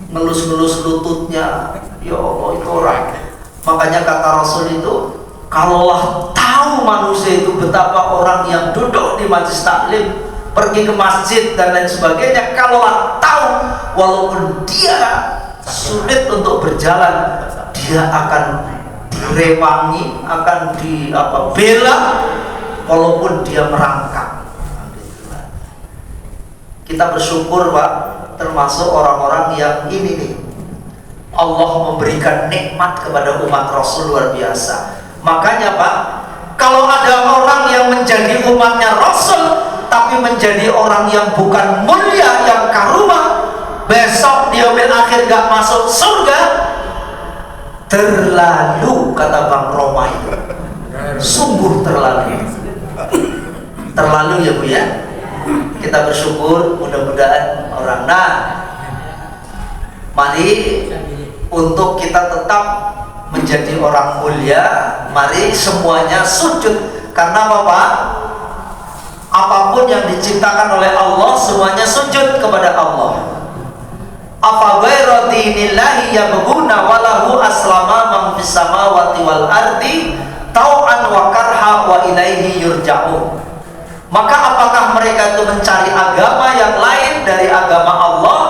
ngelus-ngelus lututnya, ya Allah itu orang. Makanya kata Rasul itu, kalaulah tahu manusia itu betapa orang yang duduk di majlis taklim, pergi ke masjid dan lain sebagainya, kalaulah tahu walaupun dia sulit untuk berjalan, dia akan direwangi, akan bela walaupun dia merangkak. Kita bersyukur Pak, termasuk orang-orang yang ini nih, Allah memberikan nikmat kepada umat Rasul luar biasa. Makanya Pak, kalau ada orang yang menjadi umatnya Rasul tapi menjadi orang yang bukan mulia, yang karuma, besok di yaumil akhir gak masuk surga, terlalu, kata Bang Roma itu, sungguh terlalu ya Bu ya. Kita bersyukur, mudah-mudahan orang. Nah, mari untuk kita tetap menjadi orang mulia, mari semuanya sujud. Karena Bapak, apapun yang diciptakan oleh Allah semuanya sujud kepada Allah. Afa ghairu dinillahi yabghuna wa lahu aslama man fis samawati wal ardi tau'an wa karha wa ilaihi yurja'un. Maka apakah mereka itu mencari agama yang lain dari agama Allah,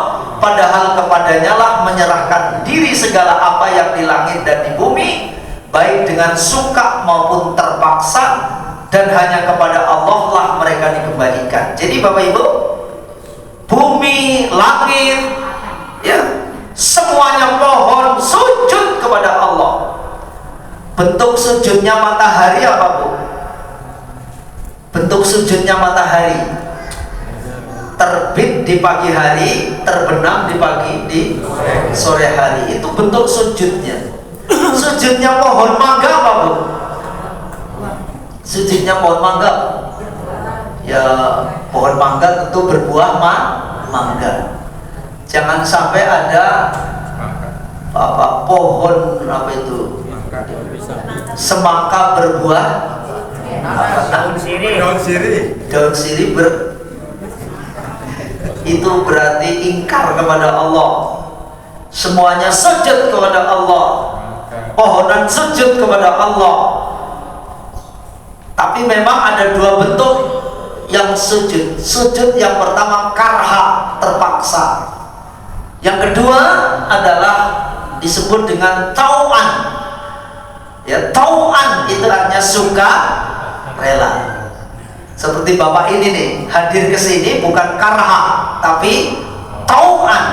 padahal kepadanya lah menyerahkan diri segala apa yang di langit dan di bumi, baik dengan suka maupun terpaksa, dan hanya kepada Allah lah mereka dikembalikan. Jadi Bapak Ibu, bumi, langit, ya, semuanya pohon sujud kepada Allah. Bentuk sujudnya matahari apa Bu? Bentuk sujudnya matahari, terbit di pagi hari, terbenam di sore hari. Itu bentuk sujudnya. Sujudnya pohon mangga apa Bu? Sujudnya pohon mangga, ya pohon mangga tentu berbuah mangga. Jangan sampai ada pohon apa itu Semangka berbuah Daun sirih. daun sirih itu berarti ingkar kepada Allah. Semuanya sujud kepada Allah, pohonan sujud kepada Allah. Tapi memang ada dua bentuk yang sujud. Sujud yang pertama karha, terpaksa. Yang kedua adalah disebut dengan tau'an. Ya, tau'an itu artinya suka rela. Seperti bapak ini nih, hadir ke sini bukan karha, tapi tau'an,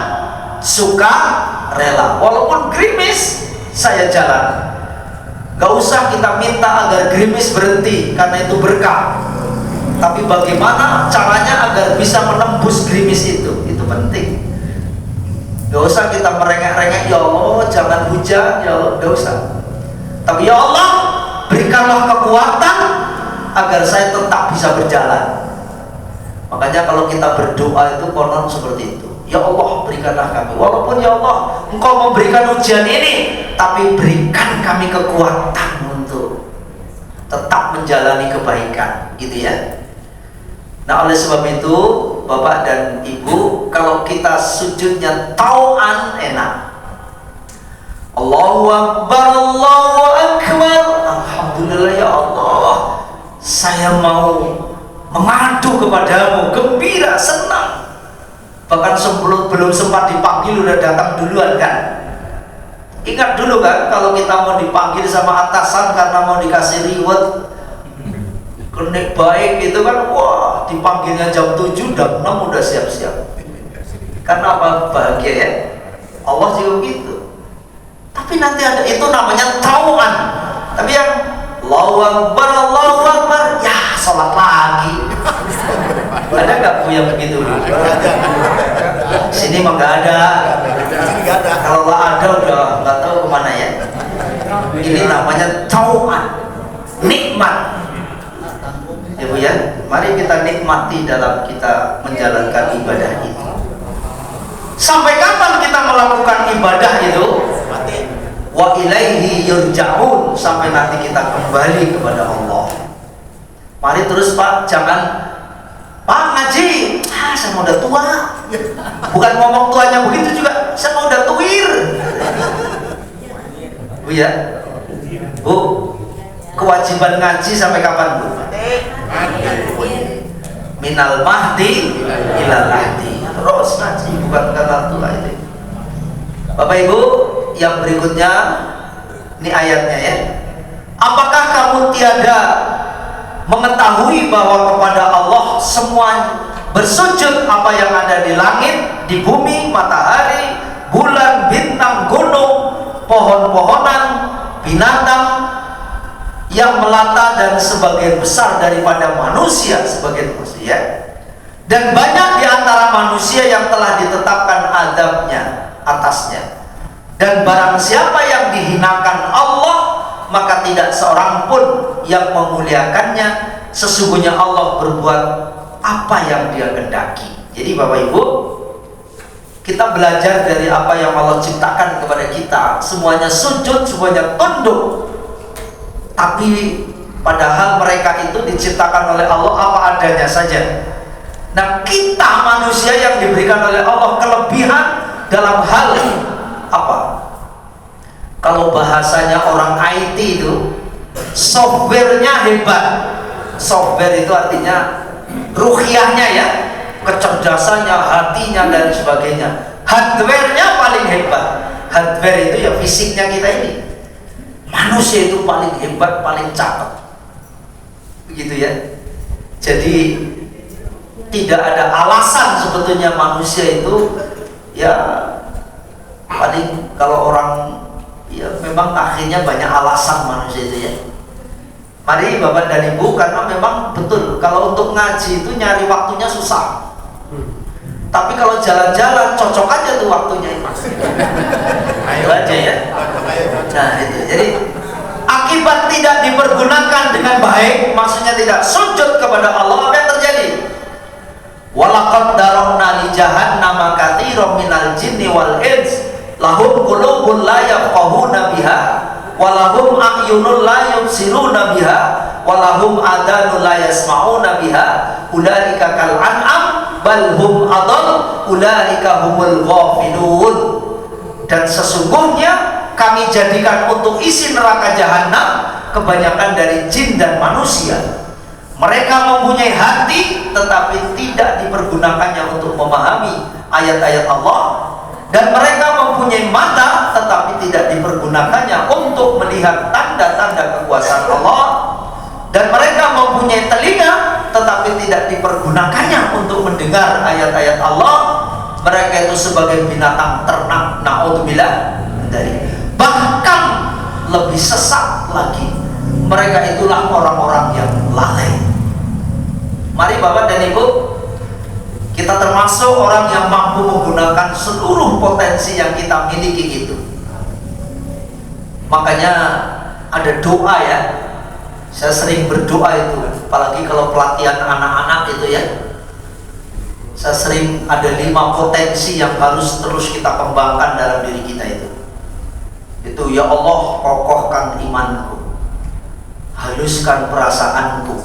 suka rela. Walaupun gerimis, saya jalan. Gak usah kita minta agar gerimis berhenti, karena itu berkah. Tapi bagaimana caranya agar bisa menembus gerimis itu penting. Gak usah kita merengek-rengek, ya Allah jangan hujan, ya Allah, gak usah. Tapi ya Allah, berikanlah kekuatan agar saya tetap bisa berjalan. Makanya kalau kita berdoa itu konon seperti itu. Ya Allah, berikanlah kami. Walaupun ya Allah, Engkau memberikan ujian ini, tapi berikan kami kekuatan untuk tetap menjalani kebaikan, gitu ya. Nah, oleh sebab itu, Bapak dan Ibu, kalau kita sujudnya tau'an enak. Allahu Akbar, Allahu Akbar. Alhamdulillah ya Allah, saya mau mengadu kepadamu, gembira, senang. Bahkan belum sempat dipanggil udah datang duluan kan. Ingat dulu kan, kalau kita mau dipanggil sama atasan karena mau dikasih reward kenik baik gitu kan, wah dipanggilnya jam 7 jam 6 udah siap-siap. Karena apa? Bahagia ya. Allah juga begitu. Tapi nanti ada itu namanya tau'an. Tapi yang Allahu Akbar, ya sholat lagi. Ada nggak Bu yang begitu? Sini mah nggak ada. Kalau nggak ada udah nggak tahu kemana ya. Ini namanya tau'an, nikmat. Ya Bu ya, mari kita nikmati dalam kita menjalankan ibadah ini. Sampai kapan kita melakukan ibadah itu? Wa ilaihi yurja'un, sampai nanti kita kembali kepada Allah. Mari terus Pak, jangan Pak ngaji, saya mau udah tua. Bukan ngomong tuanya begitu juga, saya mau udah tuir. Bu ya, Bu, kewajiban ngaji sampai kapan Bu? Minal mahdi ilal lahdi. Terus ngaji, bukan karena tua itu. Bapak Ibu, yang berikutnya ini ayatnya ya. Apakah kamu tiada mengetahui bahwa kepada Allah semua bersujud, apa yang ada di langit, di bumi, matahari, bulan, bintang, gunung, pohon-pohonan, binatang yang melata dan sebagian besar daripada manusia, sebagian manusia, dan banyak di antara manusia yang telah ditetapkan azabnya atasnya. Dan barang siapa yang dihinakan Allah, maka tidak seorang pun yang memuliakannya. Sesungguhnya Allah berbuat apa yang Dia kehendaki. Jadi Bapak Ibu, kita belajar dari apa yang Allah ciptakan kepada kita. Semuanya sujud, semuanya tunduk. Tapi padahal mereka itu diciptakan oleh Allah apa adanya saja. Nah, kita manusia yang diberikan oleh Allah kelebihan dalam hal apa? Kalau bahasanya orang IT itu, softwarenya hebat. Software itu artinya ruhiyahnya ya, kecerdasannya, hatinya dan sebagainya. Hardware-nya paling hebat. Hardware itu ya fisiknya kita ini. Manusia itu paling hebat, paling cakep. Begitu ya. Jadi tidak ada alasan sebetulnya manusia itu ya, paling kalau orang ya memang akhirnya banyak alasan manusia itu ya. Mari Bapak dan Ibu, karena memang betul kalau untuk ngaji itu nyari waktunya susah. Tapi kalau jalan-jalan cocok aja tuh waktunya itu. Ayo aja ya. Nah itu, jadi akibat tidak dipergunakan dengan baik, maksudnya tidak sujud kepada Allah, apa yang terjadi? Walaqad darabna li jahannama katsiran minal jinni wal ins lahum qulubun la yafqahuna biha walahum a'yunun la yubsiruna biha walahum adanun la yasma'una biha ulaika kal an'am bal hum adall ulaika humul ghafilun. Dan sesungguhnya kami jadikan untuk isi neraka jahanam kebanyakan dari jin dan manusia. Mereka mempunyai hati tetapi tidak dipergunakannya untuk memahami ayat-ayat Allah, dan mereka mempunyai mata tetapi tidak dipergunakannya untuk melihat tanda-tanda kekuasaan Allah, dan mereka mempunyai telinga tetapi tidak dipergunakannya untuk mendengar ayat-ayat Allah. Mereka itu sebagai binatang ternak, naudzubillah, dari bahkan lebih sesat lagi. Mereka itulah orang-orang yang lalai. Mari Bapak dan Ibu, kita termasuk orang yang mampu menggunakan seluruh potensi yang kita miliki itu. Makanya ada doa ya. Saya sering berdoa itu, apalagi kalau pelatihan anak-anak itu ya. Saya sering ada 5 potensi yang harus terus kita kembangkan dalam diri kita itu. Itu, ya Allah, kokohkan imanku, haluskan perasaanku,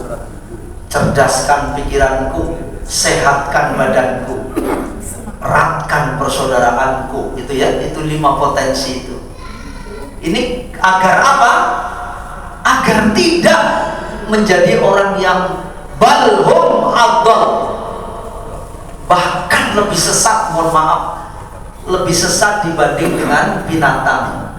cerdaskan pikiranku, sehatkan badanku, eratkan persaudaraanku. Itu ya, itu 5 potensi itu. Ini agar apa? Agar tidak menjadi orang yang balhum adall, bahkan lebih sesat, mohon maaf, lebih sesat dibanding dengan binatang.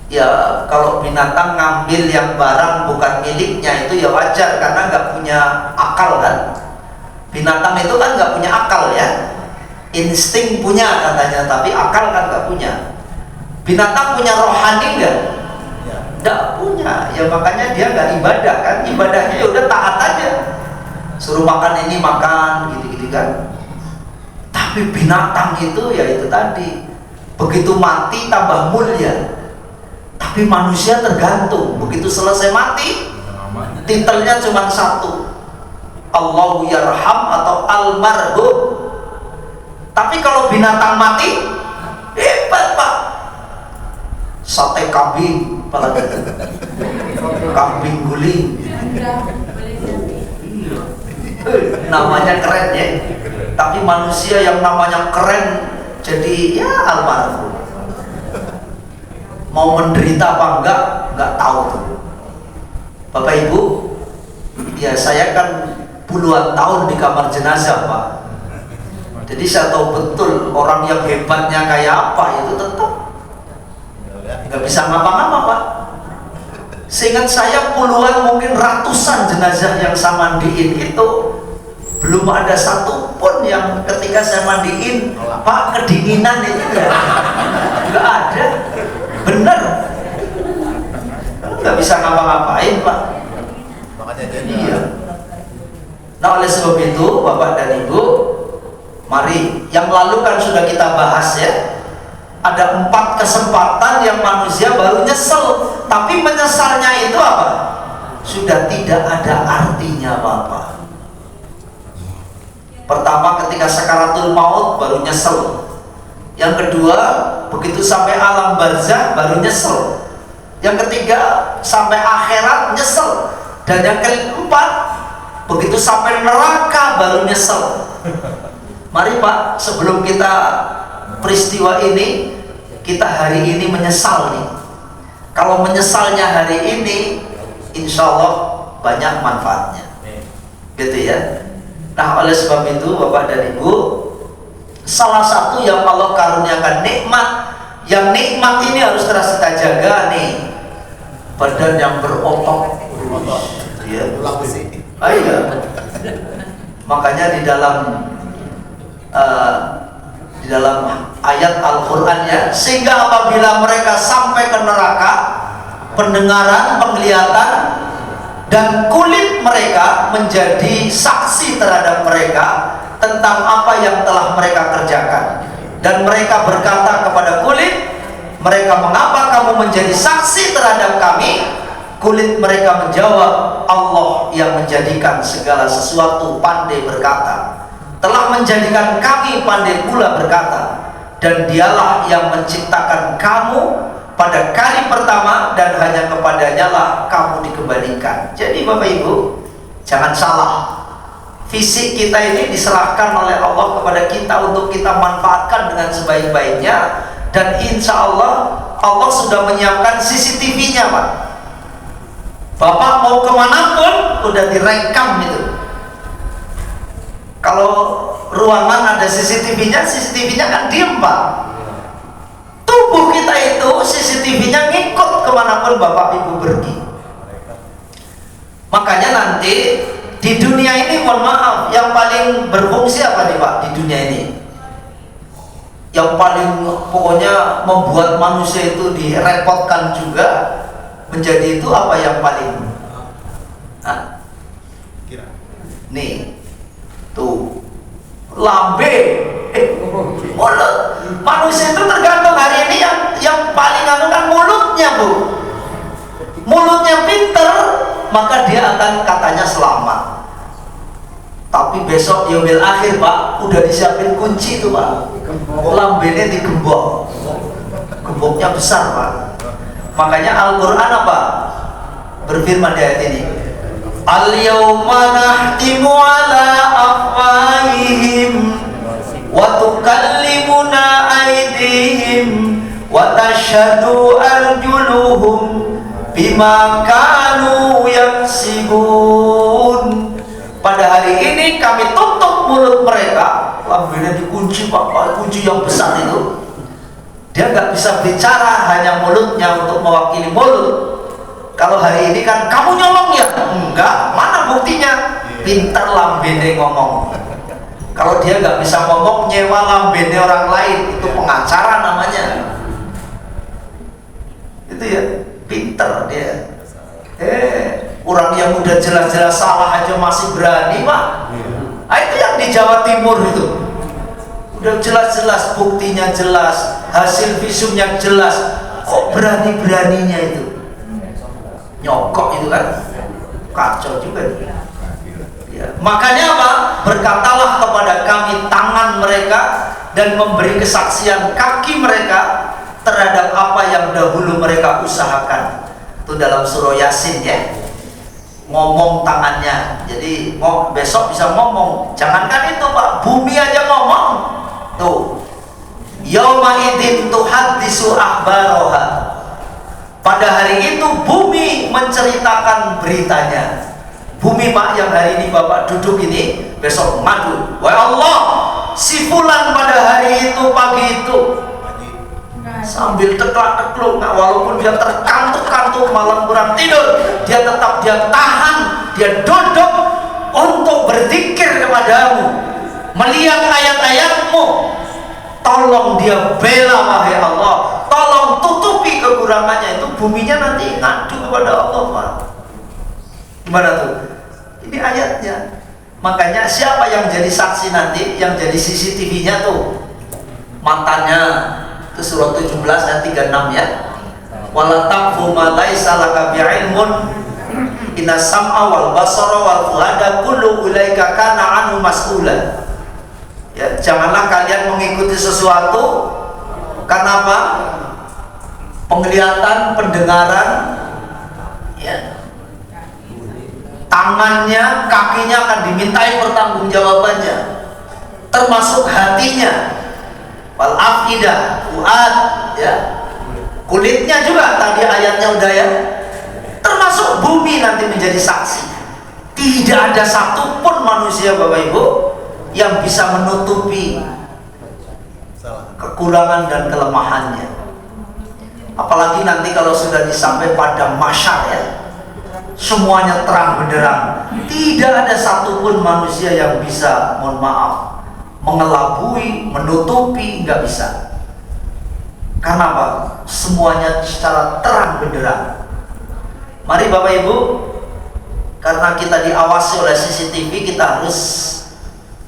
Ya, kalau binatang ngambil yang barang bukan miliknya itu ya wajar, karena nggak punya akal kan. Binatang itu kan nggak punya akal ya, insting punya katanya, tapi akal kan nggak punya. Binatang punya rohani nggak? Nggak punya. Ya makanya dia nggak ibadah kan, ibadahnya ya udah taat aja, suruh makan ini makan gitu-gitu kan. Tapi binatang itu ya itu tadi, begitu mati tambah mulia. Tapi manusia tergantung, begitu selesai mati titelnya cuma satu, Allahu yarham atau almarhum. Tapi kalau binatang mati hebat Pak, sate kambing, apalagi kambing guling, namanya keren ya. Tapi manusia yang namanya keren jadi ya almarhum. Mau menderita apa enggak tahu tuh. Bapak Ibu, ya saya kan puluhan tahun di kamar jenazah Pak. Jadi saya tahu betul orang yang hebatnya kayak apa itu tetap nggak bisa ngapa-ngapa Pak. Seingat saya puluhan mungkin ratusan jenazah yang saya mandiin itu belum ada satupun yang ketika saya mandiin Pak kedinginan itu nggak ada. Bener, nggak bisa ngapa-ngapain Pak. Iya. Nah oleh sebab itu Bapak dan Ibu, mari, yang lalu kan sudah kita bahas ya, ada 4 kesempatan yang manusia baru nyesel, tapi menyesalnya itu apa? Sudah tidak ada artinya Bapak. Pertama ketika sakaratul maut baru nyesel. Yang kedua, begitu sampai alam barzah baru nyesel. Yang ketiga, sampai akhirat nyesel. Dan yang keempat, begitu sampai neraka baru nyesel. Mari Pak, sebelum kita peristiwa ini, kita hari ini menyesal nih. Kalau menyesalnya hari ini, insya Allah banyak manfaatnya. Gitu ya. Nah oleh sebab itu Bapak dan Ibu, salah satu yang Allah karuniakan nikmat, yang nikmat ini harus terus kita jaga nih, badan yang berotot ya. Iya. Makanya di dalam ayat Al-Quran ya, sehingga apabila mereka sampai ke neraka, pendengaran, penglihatan dan kulit mereka menjadi saksi terhadap mereka tentang apa yang telah mereka kerjakan. Dan mereka berkata kepada kulit, mereka, mengapa kamu menjadi saksi terhadap kami? Kulit mereka menjawab, Allah yang menjadikan segala sesuatu pandai berkata, telah menjadikan kami pandai pula berkata, dan dialah yang menciptakan kamu pada kali pertama dan hanya kepadanya lah kamu dikembalikan. Jadi Bapak Ibu, jangan salah. Fisik kita ini diserahkan oleh Allah kepada kita untuk kita manfaatkan dengan sebaik-baiknya, dan insya Allah Allah sudah menyiapkan CCTV-nya, Pak. Bapak mau kemanapun udah direkam itu. Kalau ruangan ada CCTV-nya, CCTV-nya kan diem, Pak. Tubuh kita itu CCTV-nya ngikut kemanapun Bapak Ibu pergi. Makanya nanti di dunia ini, mohon maaf, yang paling berfungsi apa nih Pak di dunia ini? Yang paling pokoknya membuat manusia itu direpotkan juga menjadi itu apa yang paling? Hah? Nih, tuh lambe, mulut. Manusia itu tergantung hari ini yang paling anu kan mulutnya, Bu. Mulutnya pinter, maka dia akan katanya selamat. Tapi besok yaumil akhir, Pak, udah disiapin kunci itu, Pak. Lambene digembok. Gemboknya besar, Pak. Makanya Al-Qur'an apa? Berfirman di ayat ini. Al-yawma nahtimu ala afwahihim wa tukallimuna aydihim wa tashhadu arjuluhum bima kanu yaksibun. Pada hari ini kami tutup mulut mereka. Lambene dikunci, Pak, kunci yang besar itu. Dia nggak bisa bicara, hanya mulutnya untuk mewakili mulut. Kalau hari ini kan kamu nyolong ya? Enggak, mana buktinya? Pintar lambene ngomong. Kalau dia nggak bisa ngomong, nyewa lambene orang lain, itu pengacara namanya. Itu ya, pintar dia. Orang yang udah jelas-jelas salah aja masih berani, Pak. Nah, itu yang di Jawa Timur itu. Udah jelas-jelas buktinya jelas, hasil visumnya jelas, kok berani-beraninya itu? Nyokok itu kan, kacau juga. Ya. Makanya apa? Berkatalah kepada kami tangan mereka dan memberi kesaksian kaki mereka terhadap apa yang dahulu mereka usahakan. Itu dalam surah Yasin ya. Ngomong tangannya, jadi besok bisa ngomong. Jangankan itu, Pak, bumi aja ngomong. Tuh, yauma idzin tuhaddisu akhbaraha. Pada hari itu bumi menceritakan beritanya. Bumi, Pak, yang hari ini Bapak duduk ini, besok madu. Wahai Allah, si fulan pada hari itu pagi itu sambil teklak-tekluk, walaupun dia terkantuk-kantuk malam kurang tidur, dia tetap dia tahan, dia duduk untuk berzikir kepadamu, melihat ayat-ayatmu. Tolong dia bela, wahai Allah, tolong tutupi kekurangannya. Itu buminya nanti ngadu kepada Allah, Pak. Gimana tuh? Ini ayatnya. Makanya siapa yang jadi saksi nanti, yang jadi CCTV-nya tuh? Matanya. Itu surah 17 ayat 36 ya. Wala taqfu ma laisa laka bi'ilmun inna sam'a wal basara wal fuada kullu ulaika kana anhu mas'ula. Ya, janganlah kalian mengikuti sesuatu karena apa? Penglihatan, pendengaran, ya, tangannya, kakinya akan dimintai pertanggungjawabannya, termasuk hatinya. Wal afidah, fuad, ya, kulitnya juga tadi ayatnya udah ya, termasuk bumi nanti menjadi saksi. Tidak ada satupun manusia, Bapak Ibu, yang bisa menutupi kekurangan dan kelemahannya. Apalagi nanti kalau sudah disampai pada mahsyar ya, semuanya terang benderang. Tidak ada satupun manusia yang bisa, mohon maaf, mengelabui, menutupi, nggak bisa. Karena apa? Semuanya secara terang benderang. Mari Bapak Ibu, karena kita diawasi oleh CCTV, kita harus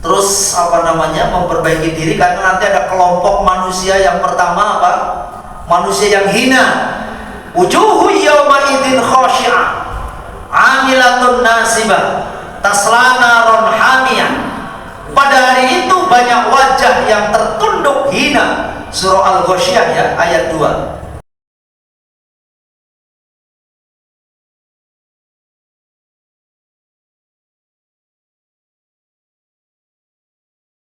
terus memperbaiki diri, karena nanti ada kelompok manusia yang pertama apa? Manusia yang hina. Wujuhu yawma idzin khashi'ah, 'amilatun nasibah, tasla naron hamiyah. Pada hari itu banyak wajah yang tertunduk hina. Surah Al-Ghasyiyah ya, ayat 2.